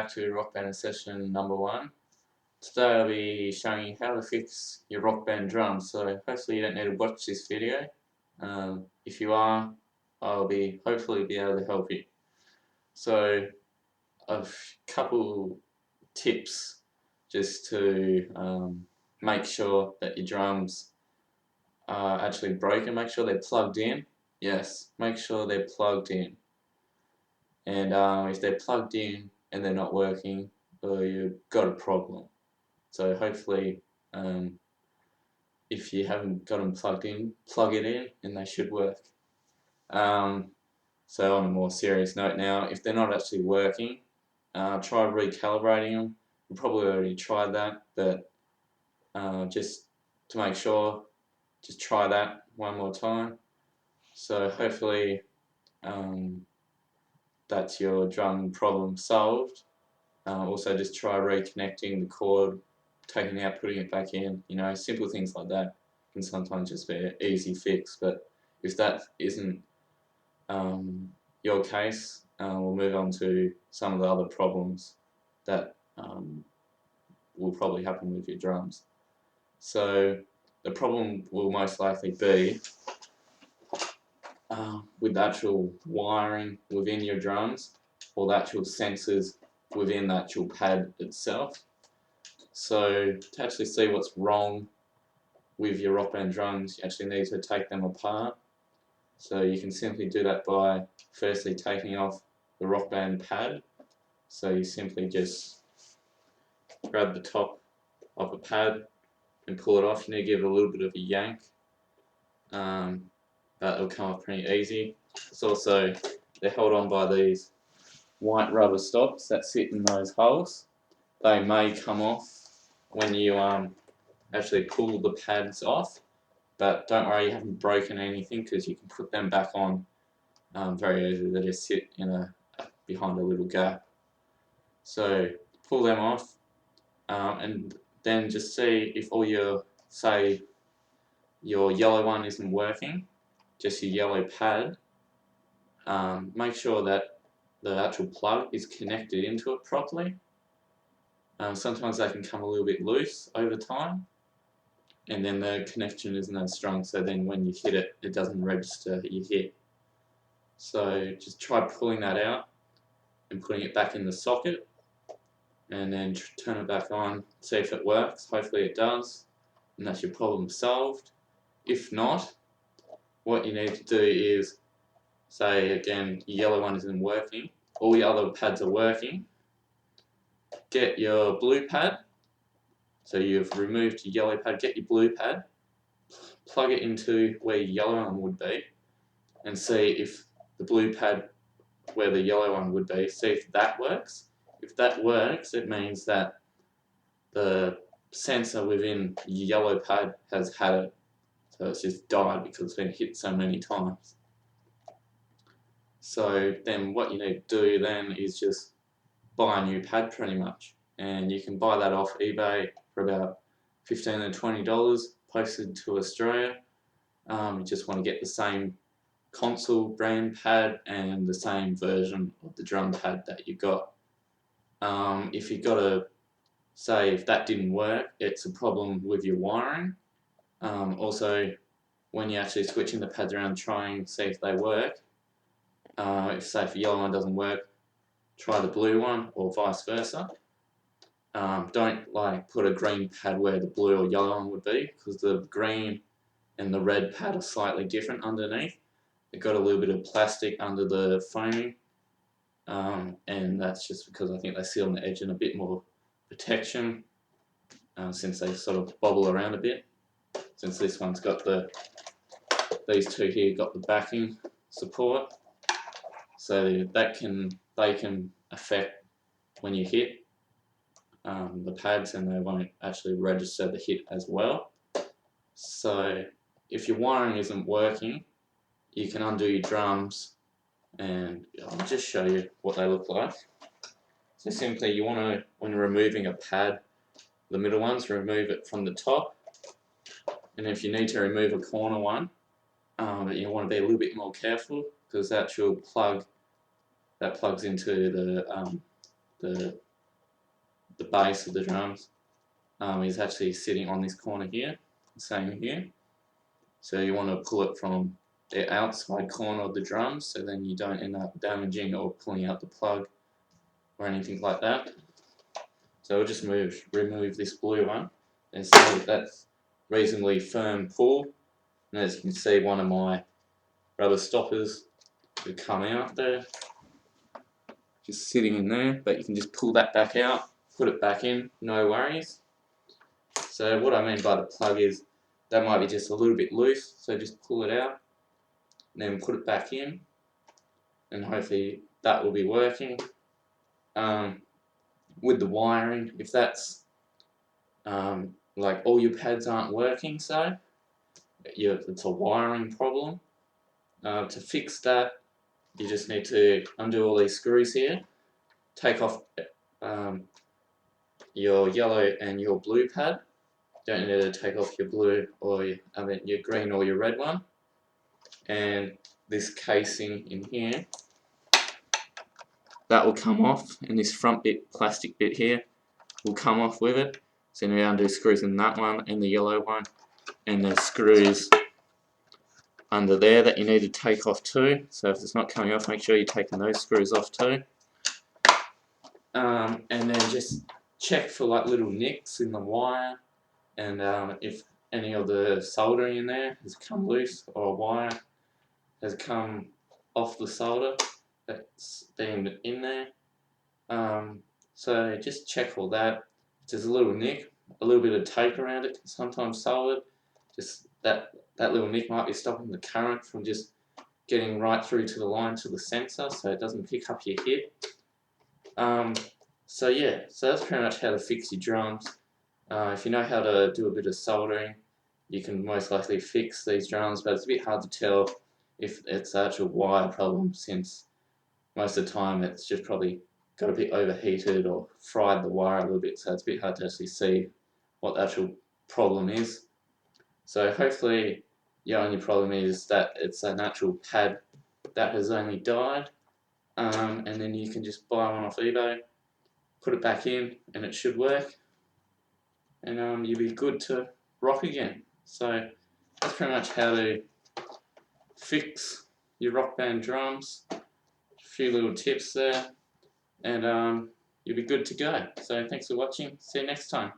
back to Rock Band session number 1. Today I'll be showing you how to fix your Rock Band drums, so hopefully you don't need to watch this video. If you are, I'll hopefully be able to help you. So a couple tips just to make sure that your drums are actually broken. Make sure they're plugged in. Yes, make sure they're plugged in. And if they're plugged in and they're not working, well, you've got a problem. So hopefully, if you haven't got them plugged in, plug it in and they should work. So on a more serious note now, if they're not actually working, try recalibrating them. You probably already tried that, but just to make sure, just try that one more time. So hopefully that's your drum problem solved. Also just try reconnecting the cord, taking it out, putting it back in, simple things like that can sometimes just be an easy fix. But if that isn't your case, we'll move on to some of the other problems that will probably happen with your drums. So the problem will most likely be with the actual wiring within your drums, or the actual sensors within the actual pad itself. So to actually see what's wrong with your Rock Band drums, you actually need to take them apart. So you can simply do that by firstly taking off the Rock Band pad. So you simply just grab the top of a pad and pull it off. You need to give it a little bit of a yank, but it'll come off pretty easy. It's also, they're held on by these white rubber stops that sit in those holes. They may come off when you actually pull the pads off, but don't worry, you haven't broken anything, because you can put them back on very easily. They just sit behind a little gap. So pull them off, and then just see if all your, say your yellow one isn't working, just your yellow pad. Make sure that the actual plug is connected into it properly. Sometimes they can come a little bit loose over time, and then the connection isn't as strong, so then when you hit it, it doesn't register that you hit. So just try pulling that out and putting it back in the socket, and then turn it back on, see if it works. Hopefully it does, and that's your problem solved. If not, what you need to do is, say again, your yellow one isn't working, all your other pads are working, get your blue pad. So you've removed your yellow pad, get your blue pad, plug it into where your yellow one would be, and see if the blue pad where the yellow one would be, see if that works. If that works, it means that the sensor within your yellow pad has had it, so it's just died because it's been hit so many times. So then what you need to do then is just buy a new pad pretty much, and you can buy that off eBay for about $15 to $20 posted to Australia. You just want to get the same console brand pad and the same version of the drum pad that you got. If you got to say if that didn't work, it's a problem with your wiring. Also, when you're actually switching the pads around, trying to see if they work. If the yellow one doesn't work, try the blue one, or vice versa. Don't put a green pad where the blue or yellow one would be, because the green and the red pad are slightly different underneath. They've got a little bit of plastic under the foaming, and that's just because I think they seal on the edge and a bit more protection, since they sort of bobble around a bit. Since this one's got these two here got the backing support, so they can affect when you hit the pads, and they won't actually register the hit as well. So if your wiring isn't working, you can undo your drums, and I'll just show you what they look like. So simply, you want to, when removing a pad, the middle ones, remove it from the top, and if you need to remove a corner one, but you want to be a little bit more careful, because the actual plug that plugs into the the base of the drums is actually sitting on this corner here, same here. So you want to pull it from the outside corner of the drums, so then you don't end up damaging or pulling out the plug or anything like that. So we'll just remove this blue one and see if that's reasonably firm pull. And as you can see, one of my rubber stoppers will come out there, just sitting in there, but you can just pull that back out, put it back in, no worries. So what I mean by the plug is that might be just a little bit loose, so just pull it out and then put it back in, and hopefully that will be working. With the wiring, if that's like all your pads aren't working, so it's a wiring problem. To fix that, you just need to undo all these screws here, take off your yellow and your blue pad. Don't need to take off your blue or your green or your red one. And this casing in here, that will come off, and this front bit, plastic bit here, will come off with it. So now undo screws in that one and the yellow one, and there's screws under there that you need to take off too. So if it's not coming off, make sure you're taking those screws off too. And then just check for like little nicks in the wire, and if any of the soldering in there has come loose or a wire has come off the solder that's been in there. So just check all that. If there's a little nick, a little bit of tape around it can sometimes solve it. Just that little nick might be stopping the current from just getting right through to the line to the sensor, so it doesn't pick up your hit. So yeah, so that's pretty much how to fix your drums. If you know how to do a bit of soldering, you can most likely fix these drums, but it's a bit hard to tell if it's actual wire problem, since most of the time it's just probably got a bit overheated or fried the wire a little bit, so it's a bit hard to actually see what the actual problem is. So hopefully your only problem is that it's an actual pad that has only died, and then you can just buy one off eBay, put it back in, and it should work, and you'll be good to rock again. So that's pretty much how to fix your Rock Band drums. A few little tips there, and you'll be good to go. So thanks for watching. See you next time.